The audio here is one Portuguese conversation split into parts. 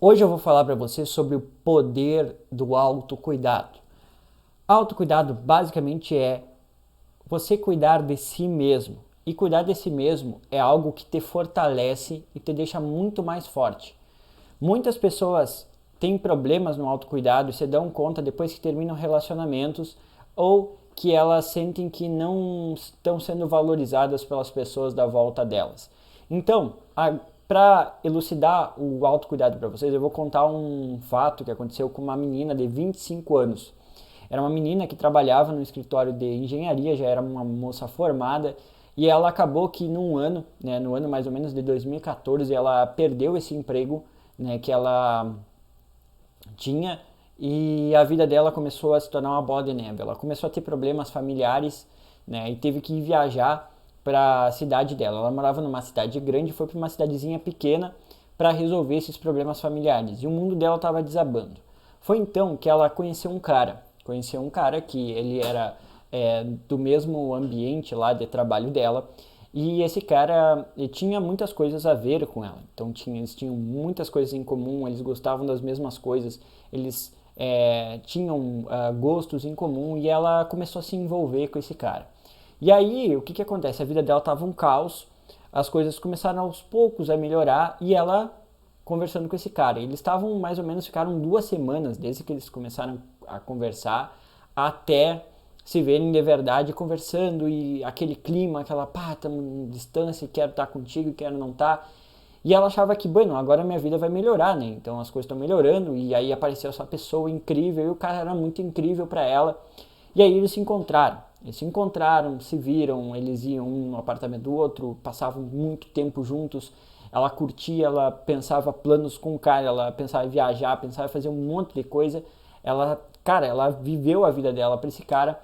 Hoje eu vou falar para você sobre o poder do autocuidado. Autocuidado basicamente é você cuidar de si mesmo. E cuidar de si mesmo é algo que te fortalece e te deixa muito mais forte. Muitas pessoas têm problemas no autocuidado e se dão conta depois que terminam relacionamentos ou que elas sentem que não estão sendo valorizadas pelas pessoas da volta delas. Então, para elucidar o autocuidado para vocês, eu vou contar um fato que aconteceu com uma menina de 25 anos. Era uma menina que trabalhava no escritório de engenharia, já era uma moça formada, e ela acabou que num ano, né, no ano mais ou menos de 2014, ela perdeu esse emprego, né, que ela tinha, e a vida dela começou a se tornar uma bola de neve. Ela começou a ter problemas familiares, né, e teve que viajar para a cidade dela. Ela morava numa cidade grande, foi para uma cidadezinha pequena para resolver esses problemas familiares. E o mundo dela estava desabando. Foi então que ela conheceu um cara que ele era do mesmo ambiente lá de trabalho dela, e esse cara tinha muitas coisas a ver com ela. Então eles tinham muitas coisas em comum, eles gostavam das mesmas coisas, eles tinham gostos em comum, e ela começou a se envolver com esse cara. E aí, o que que acontece? A vida dela estava um caos, as coisas começaram aos poucos a melhorar, e ela conversando com esse cara. Eles estavam mais ou menos, ficaram 2 semanas desde que eles começaram a conversar até se verem de verdade conversando, e aquele clima, aquela pá, estamos em distância, quero estar contigo, quero não estar. E ela achava que, bueno, agora minha vida vai melhorar, né? Então as coisas estão melhorando, e aí apareceu essa pessoa incrível, e o cara era muito incrível para ela. E aí eles se encontraram. Eles se encontraram, se viram, eles iam um no apartamento do outro, passavam muito tempo juntos. Ela curtia, ela pensava planos com o cara, ela pensava em viajar, pensava em fazer um monte de coisa. Ela viveu a vida dela para esse cara.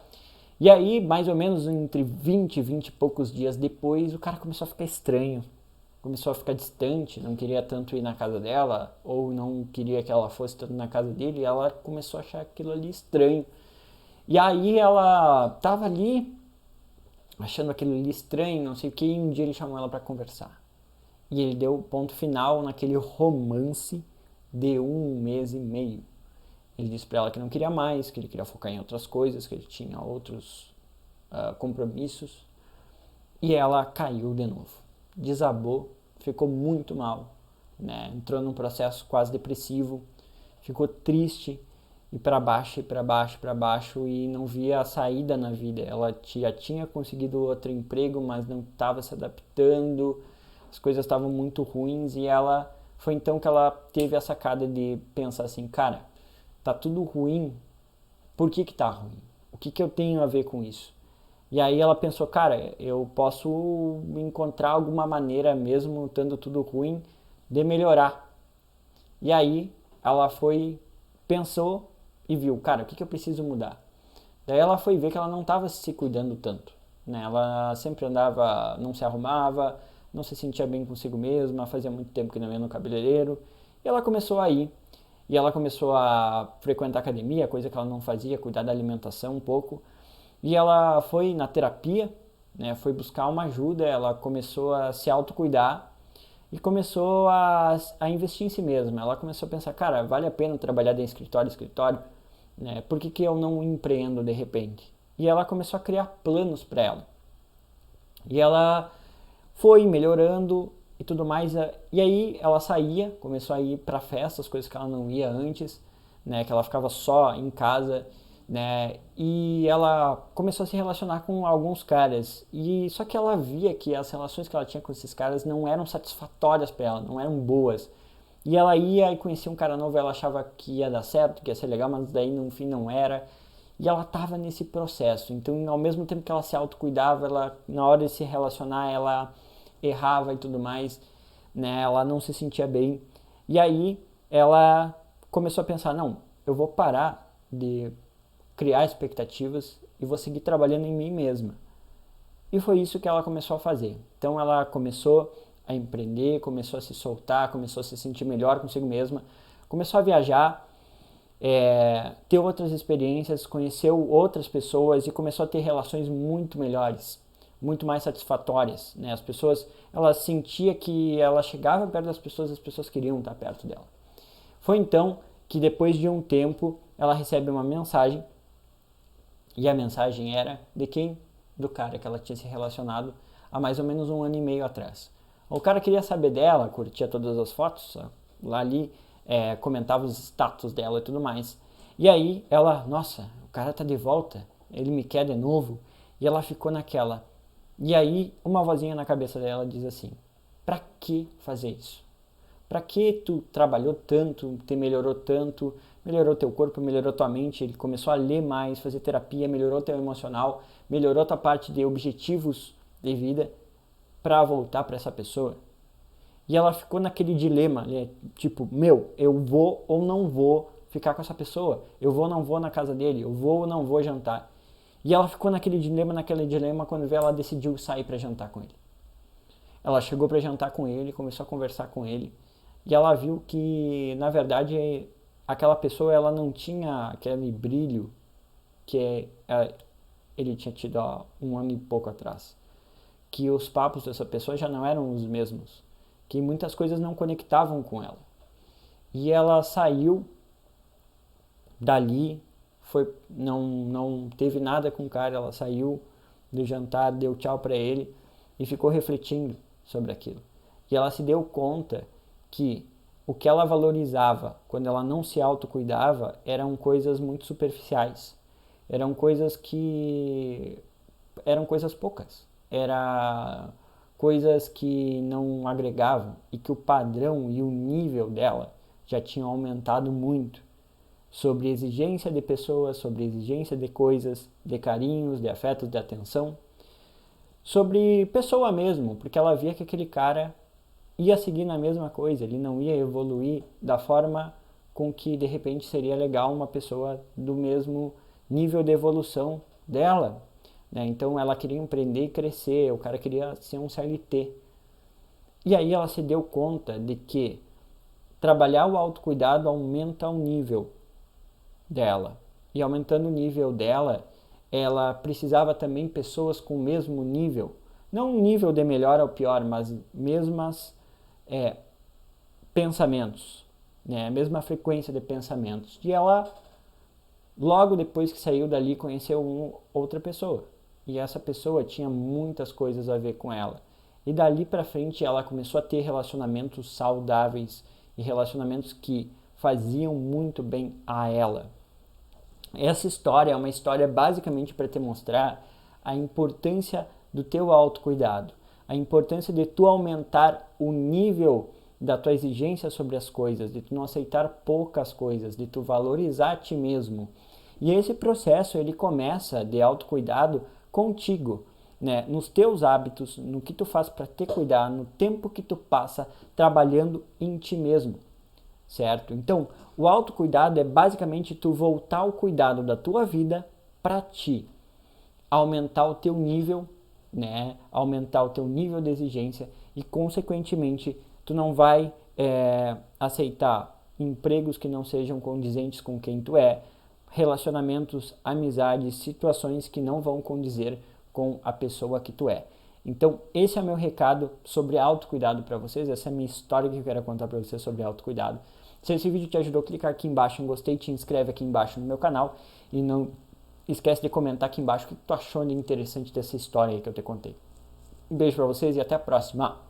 E aí, mais ou menos entre 20 e poucos dias depois, o cara começou a ficar estranho, começou a ficar distante, não queria tanto ir na casa dela, ou não queria que ela fosse tanto na casa dele, e ela começou a achar aquilo ali estranho. E aí ela tava ali, achando aquilo ali estranho, não sei o que, e um dia ele chamou ela para conversar. E ele deu ponto final naquele romance de 1 mês e meio. Ele disse para ela que não queria mais, que ele queria focar em outras coisas, que ele tinha outros compromissos. E ela caiu de novo, desabou, ficou muito mal, né? Entrou num processo quase depressivo, ficou triste, e para baixo, e para baixo, para baixo, e não via a saída na vida. Ela já tinha conseguido outro emprego, mas não estava se adaptando, as coisas estavam muito ruins, e ela foi então que ela teve a sacada de pensar assim, cara, tá tudo ruim, por que que tá ruim? O que que eu tenho a ver com isso? E aí ela pensou, cara, eu posso encontrar alguma maneira, mesmo estando tudo ruim, de melhorar. E aí ela foi, pensou e viu, cara, o que que eu preciso mudar? Daí ela foi ver que ela não estava se cuidando tanto, né? Ela sempre andava, não se arrumava, não se sentia bem consigo mesma, fazia muito tempo que não ia no cabeleireiro. E ela começou a ir, e ela começou a frequentar academia, coisa que ela não fazia, cuidar da alimentação um pouco. E ela foi na terapia, né, foi buscar uma ajuda, ela começou a se autocuidar e começou a investir em si mesma. Ela começou a pensar, cara, vale a pena trabalhar de escritório, né? Por que que eu não empreendo de repente? E ela começou a criar planos para ela. E ela foi melhorando e tudo mais. E aí ela saía, começou a ir para festas, coisas que ela não ia antes, né? Que ela ficava só em casa, né? E ela começou a se relacionar com alguns caras. E só que ela via que as relações que ela tinha com esses caras não eram satisfatórias para ela, não eram boas. E ela ia e conhecia um cara novo, ela achava que ia dar certo, que ia ser legal, mas daí no fim não era. E ela estava nesse processo. Então, ao mesmo tempo que ela se autocuidava, ela, na hora de se relacionar, ela errava e tudo mais, né? Ela não se sentia bem. E aí ela começou a pensar, não, eu vou parar de criar expectativas e vou seguir trabalhando em mim mesma. E foi isso que ela começou a fazer. Então ela começou a empreender, começou a se soltar, começou a se sentir melhor consigo mesma, começou a viajar, ter outras experiências, conheceu outras pessoas e começou a ter relações muito melhores, muito mais satisfatórias, né? As pessoas, ela sentia que ela chegava perto das pessoas, as pessoas queriam estar perto dela. Foi então que depois de um tempo ela recebe uma mensagem, e a mensagem era de quem? Do cara que ela tinha se relacionado há mais ou menos 1 ano e meio atrás. O cara queria saber dela, curtia todas as fotos, lá ali, comentava os status dela e tudo mais. E aí ela, nossa, o cara tá de volta, ele me quer de novo. E ela ficou naquela. E aí uma vozinha na cabeça dela diz assim: pra que fazer isso? Pra que tu trabalhou tanto, te melhorou tanto, melhorou teu corpo, melhorou tua mente, ele começou a ler mais, fazer terapia, melhorou teu emocional, melhorou tua parte de objetivos de vida pra voltar pra essa pessoa? E ela ficou naquele dilema, né? Tipo, meu, eu vou ou não vou ficar com essa pessoa? Eu vou ou não vou na casa dele? Eu vou ou não vou jantar? E ela ficou naquele dilema, quando ela decidiu sair para jantar com ele. Ela chegou para jantar com ele, começou a conversar com ele, e ela viu que, na verdade, aquela pessoa ela não tinha aquele brilho que ele tinha tido há 1 ano e pouco atrás. Que os papos dessa pessoa já não eram os mesmos, que muitas coisas não conectavam com ela. E ela saiu dali, não teve nada com o cara, ela saiu do jantar, deu tchau para ele e ficou refletindo sobre aquilo. E ela se deu conta que o que ela valorizava quando ela não se autocuidava eram coisas muito superficiais, eram coisas poucas, eram coisas que não agregavam e que o padrão e o nível dela já tinham aumentado muito sobre exigência de pessoas, sobre exigência de coisas, de carinhos, de afetos, de atenção, sobre pessoa mesmo, porque ela via que aquele cara ia seguir na mesma coisa, ele não ia evoluir da forma com que de repente seria legal uma pessoa do mesmo nível de evolução dela, né? Então ela queria empreender e crescer, o cara queria ser um CLT. E aí ela se deu conta de que trabalhar o autocuidado aumenta o nível dela. E aumentando o nível dela, ela precisava também pessoas com o mesmo nível. Não um nível de melhor ou pior, mas mesmas pensamentos, né? A mesma frequência de pensamentos. E ela, logo depois que saiu dali, conheceu outra pessoa. E essa pessoa tinha muitas coisas a ver com ela. E dali para frente ela começou a ter relacionamentos saudáveis e relacionamentos que faziam muito bem a ela. Essa história é uma história basicamente para te mostrar a importância do teu autocuidado, a importância de tu aumentar o nível da tua exigência sobre as coisas, de tu não aceitar poucas coisas, de tu valorizar a ti mesmo. E esse processo ele começa de autocuidado contigo, né? Nos teus hábitos, no que tu faz para te cuidar, no tempo que tu passa trabalhando em ti mesmo, certo? Então, o autocuidado é basicamente tu voltar o cuidado da tua vida para ti, aumentar o teu nível, né? Aumentar o teu nível de exigência e, consequentemente, tu não vai aceitar empregos que não sejam condizentes com quem tu é, relacionamentos, amizades, situações que não vão condizer com a pessoa que tu é. Então, esse é o meu recado sobre autocuidado para vocês, essa é a minha história que eu quero contar para vocês sobre autocuidado. Se esse vídeo te ajudou, clica aqui embaixo em gostei, te inscreve aqui embaixo no meu canal e não esquece de comentar aqui embaixo o que tu achou de interessante dessa história aí que eu te contei. Um beijo para vocês e até a próxima!